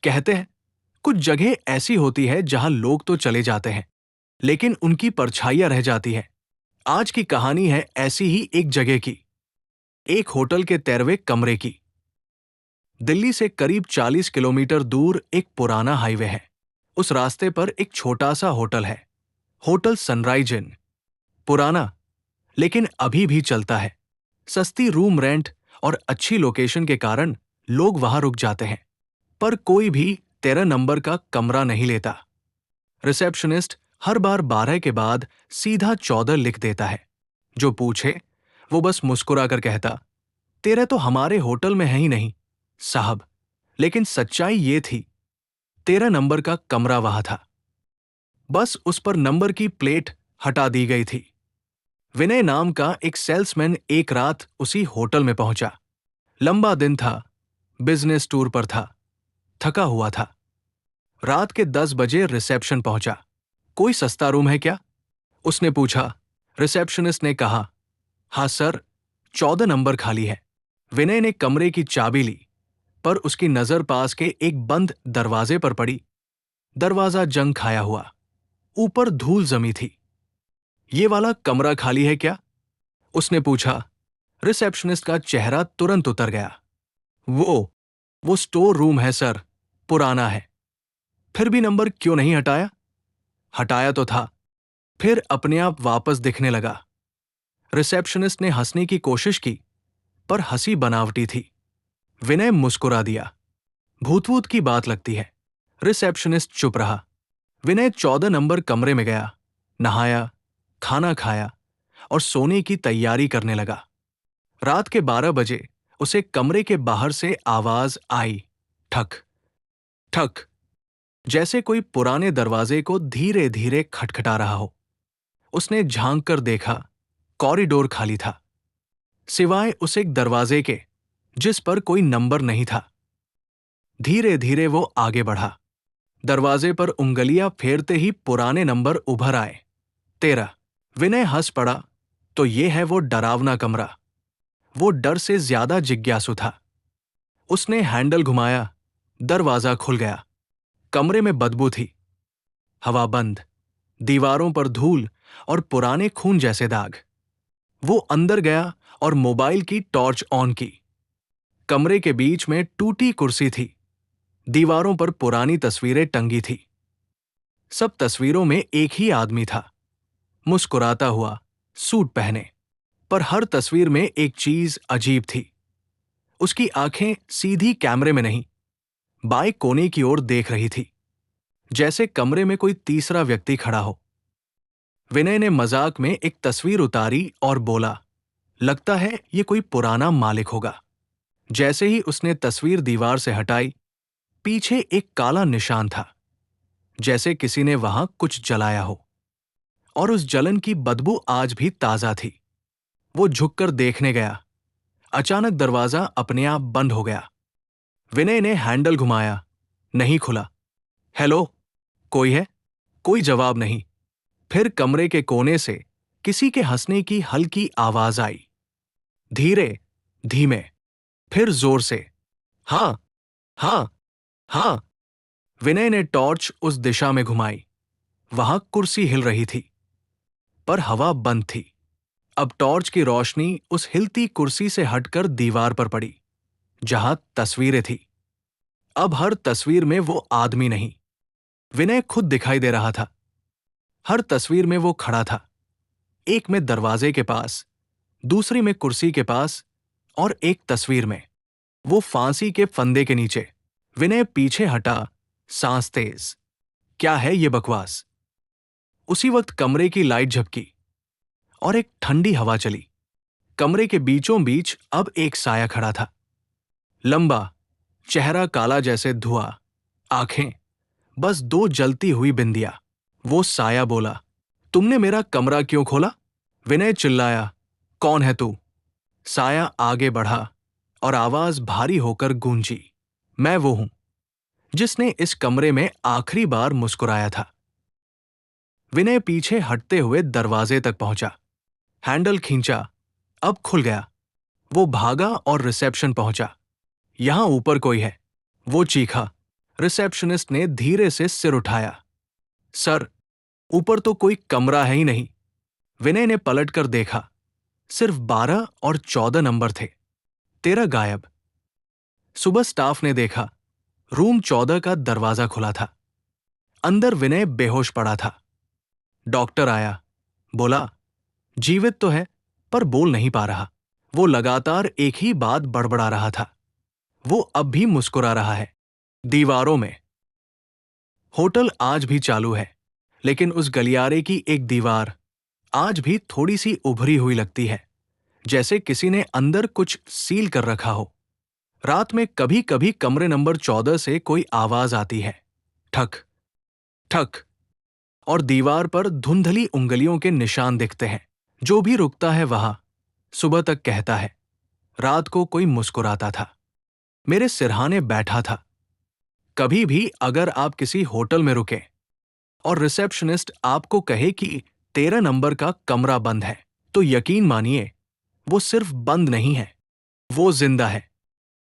कहते हैं कुछ जगह ऐसी होती है जहां लोग तो चले जाते हैं, लेकिन उनकी परछाइयां रह जाती है। आज की कहानी है ऐसी ही एक जगह की, एक होटल के 13वें कमरे की। दिल्ली से करीब 40 किलोमीटर दूर एक पुराना हाईवे है। उस रास्ते पर एक छोटा सा होटल है, होटल सनराइज इन। पुराना, लेकिन अभी भी चलता है। सस्ती रूम रेंट और अच्छी लोकेशन के कारण लोग वहां रुक जाते हैं। पर कोई भी 13 नंबर का कमरा नहीं लेता। रिसेप्शनिस्ट हर बार 12 के बाद सीधा 14 लिख देता है। जो पूछे वो बस मुस्कुरा कर कहता, 13 तो हमारे होटल में है ही नहीं साहब। लेकिन सच्चाई ये थी, 13 नंबर का कमरा वहां था। बस उस पर नंबर की प्लेट हटा दी गई थी। विनय नाम का एक सेल्समैन एक रात उसी होटल में पहुंचा। लंबा दिन था, बिजनेस टूर पर था, थका हुआ था। रात के 10 बजे रिसेप्शन पहुंचा। कोई सस्ता रूम है क्या? उसने पूछा। रिसेप्शनिस्ट ने कहा, हाँ सर, 14 नंबर खाली है। विनय ने कमरे की चाबी ली, पर उसकी नजर पास के एक बंद दरवाजे पर पड़ी। दरवाजा जंग खाया हुआ, ऊपर धूल जमी थी। ये वाला कमरा खाली है क्या? उसने पूछा। रिसेप्शनिस्ट का चेहरा तुरंत उतर गया। वो स्टोर रूम है सर, पुराना है। फिर भी नंबर क्यों नहीं हटाया? हटाया तो था, फिर अपने आप वापस दिखने लगा। रिसेप्शनिस्ट ने हंसने की कोशिश की, पर हंसी बनावटी थी। विनय मुस्कुरा दिया। भूत-वूत की बात लगती है। रिसेप्शनिस्ट चुप रहा। विनय 14 नंबर कमरे में गया, नहाया, खाना खाया और सोने की तैयारी करने लगा। रात के 12 बजे उसे कमरे के बाहर से आवाज आई, ठक ठक, जैसे कोई पुराने दरवाजे को धीरे धीरे खटखटा रहा हो। उसने झांक कर देखा, कॉरिडोर खाली था, सिवाय उस एक दरवाजे के जिस पर कोई नंबर नहीं था। धीरे धीरे वो आगे बढ़ा। दरवाजे पर उंगलियां फेरते ही पुराने नंबर उभर आए, 13। विनय हंस पड़ा। तो ये है वो डरावना कमरा। वो डर से ज्यादा जिज्ञासु था। उसने हैंडल घुमाया, दरवाजा खुल गया। कमरे में बदबू थी, हवा बंद, दीवारों पर धूल और पुराने खून जैसे दाग। वो अंदर गया और मोबाइल की टॉर्च ऑन की। कमरे के बीच में टूटी कुर्सी थी, दीवारों पर पुरानी तस्वीरें टंगी थी। सब तस्वीरों में एक ही आदमी था, मुस्कुराता हुआ, सूट पहने। पर हर तस्वीर में एक चीज अजीब थी। उसकी आंखें सीधी कैमरे में नहीं, बाएं कोने की ओर देख रही थी, जैसे कमरे में कोई तीसरा व्यक्ति खड़ा हो। विनय ने मजाक में एक तस्वीर उतारी और बोला, लगता है ये कोई पुराना मालिक होगा। जैसे ही उसने तस्वीर दीवार से हटाई, पीछे एक काला निशान था, जैसे किसी ने वहां कुछ जलाया हो, और उस जलन की बदबू आज भी ताजा थी। वो झुककर देखने गया। अचानक दरवाजा अपने आप बंद हो गया। विनय ने हैंडल घुमाया, नहीं खुला। हेलो, कोई है? कोई जवाब नहीं। फिर कमरे के कोने से किसी के हंसने की हल्की आवाज आई, धीरे, धीमे, फिर जोर से, हां, हां, हां। विनय ने टॉर्च उस दिशा में घुमाई। वहां कुर्सी हिल रही थी, पर हवा बंद थी। अब टॉर्च की रोशनी उस हिलती कुर्सी से हटकर दीवार पर पड़ी, जहां तस्वीरें थी। अब हर तस्वीर में वो आदमी नहीं, विनय खुद दिखाई दे रहा था। हर तस्वीर में वो खड़ा था, एक में दरवाजे के पास, दूसरी में कुर्सी के पास, और एक तस्वीर में वो फांसी के फंदे के नीचे। विनय पीछे हटा, सांस तेज। क्या है ये बकवास? उसी वक्त कमरे की लाइट झपकी और एक ठंडी हवा चली। कमरे के बीचों बीच अब एक साया खड़ा था, लंबा, चेहरा काला जैसे धुआं, आंखें बस दो जलती हुई बिंदियां। वो साया बोला, तुमने मेरा कमरा क्यों खोला? विनय चिल्लाया, कौन है तू? साया आगे बढ़ा और आवाज भारी होकर गूंजी, मैं वो हूं जिसने इस कमरे में आखिरी बार मुस्कुराया था। विनय पीछे हटते हुए दरवाजे तक पहुंचा, हैंडल खींचा, अब खुल गया। वो भागा और रिसेप्शन पहुंचा। यहां ऊपर कोई है, वो चीखा। रिसेप्शनिस्ट ने धीरे से सिर उठाया। सर, ऊपर तो कोई कमरा है ही नहीं। विनय ने पलटकर देखा। सिर्फ 12 और 14 नंबर थे। 13 गायब। सुबह स्टाफ ने देखा, रूम 14 का दरवाजा खुला था। अंदर विनय बेहोश पड़ा था। डॉक्टर आया, बोला, जीवित तो है पर बोल नहीं पा रहा। वो लगातार एक ही बात बड़बड़ा रहा था। वो अब भी मुस्कुरा रहा है। दीवारों में। होटल आज भी चालू है, लेकिन उस गलियारे की एक दीवार आज भी थोड़ी सी उभरी हुई लगती है, जैसे किसी ने अंदर कुछ सील कर रखा हो। रात में कभी कभी कमरे नंबर 14 से कोई आवाज आती है, ठक ठक, और दीवार पर धुंधली उंगलियों के निशान दिखते हैं। जो भी रुकता है वहां सुबह तक कहता है, रात को कोई मुस्कुराता था, मेरे सिरहाने बैठा था। कभी भी अगर आप किसी होटल में रुके और रिसेप्शनिस्ट आपको कहे कि 13 नंबर का कमरा बंद है, तो यकीन मानिए, वो सिर्फ बंद नहीं है, वो जिंदा है।